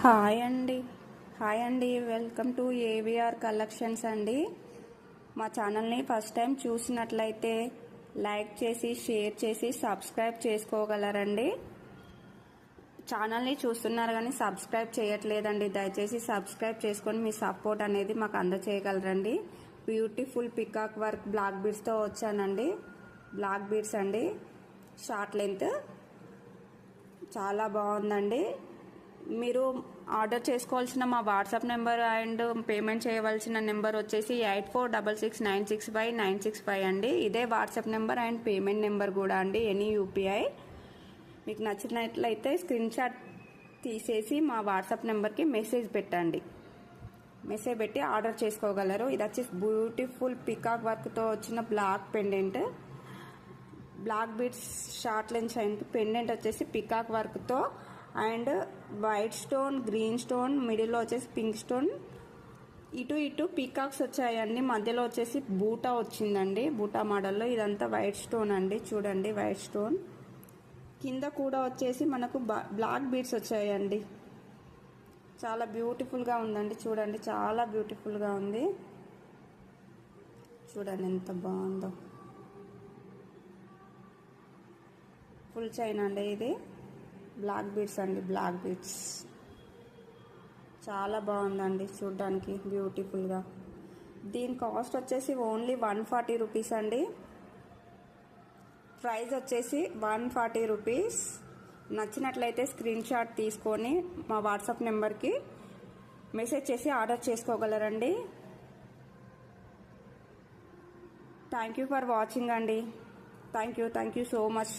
Hi అండి welcome to AVR collections అండి. మా ఛానల్ని ఫస్ట్ టైం చూసినట్లయితే లైక్ చేసి షేర్ చేసి సబ్స్క్రైబ్ చేసుకోగలరండి. ఛానల్ని చూస్తున్నారు కానీ సబ్స్క్రైబ్ చేయట్లేదండి. దయచేసి సబ్స్క్రైబ్ చేసుకొని మీ సపోర్ట్ అనేది మాకు అందచేయగలరండి. బ్యూటిఫుల్ పికాక్ వర్క్ బ్లాక్ బీడ్స్తో వచ్చానండి. బ్లాక్ బీడ్స్ అండి, షార్ట్ లెంత్, చాలా బాగుందండి. మీరు ఆర్డర్ చేసుకోవాల్సిన మా వాట్సాప్ నెంబర్ అండ్ పేమెంట్ చేయవలసిన నెంబర్ వచ్చేసి 8466965965 అండి. ఇదే WhatsApp number and payment number కూడా అండి. ఎనీ యూపీఐ మీకు నచ్చినట్లయితే స్క్రీన్ షాట్ తీసేసి మా వాట్సాప్ నెంబర్కి మెసేజ్ పెట్టండి. మెసేజ్ పెట్టి ఆర్డర్ చేసుకోగలరు. ఇది వచ్చేసి బ్యూటిఫుల్ పికాక్ వర్క్తో వచ్చిన black pendant, black beads short length and pendant వచ్చేసి పికాక్ వర్క్తో అండ్ వైట్ స్టోన్, గ్రీన్ స్టోన్, మిడిల్లో వచ్చేసి పింక్ స్టోన్, ఇటు పీకాక్స్ వచ్చాయండి. మధ్యలో వచ్చేసి బూటా వచ్చిందండి, బూటా మోడల్లో. ఇదంతా వైట్ స్టోన్ అండి, చూడండి వైట్ స్టోన్. కింద కూడా వచ్చేసి మనకు బ్లాక్ బీడ్స్ వచ్చాయండి. చాలా బ్యూటిఫుల్గా ఉందండి, చూడండి చాలా బ్యూటిఫుల్గా ఉంది. చూడండి ఎంత బాగుందో. ఫుల్ చైన్ అండి ఇది. బ్లాక్ బీడ్స్ అండి, బ్లాక్ బీడ్స్ చాలా బాగుందండి చూడడానికి బ్యూటిఫుల్గా. దీని కాస్ట్ వచ్చేసి ఓన్లీ 140 రూపీస్ అండి. ప్రైస్ వచ్చేసి 140 రూపీస్. నచ్చినట్లయితే స్క్రీన్ షాట్ తీసుకొని మా వాట్సాప్ నెంబర్కి మెసేజ్ చేసి ఆర్డర్ చేసుకోగలరండి. థ్యాంక్ యూ ఫర్ వాచింగ్ అండి. Thank you so much.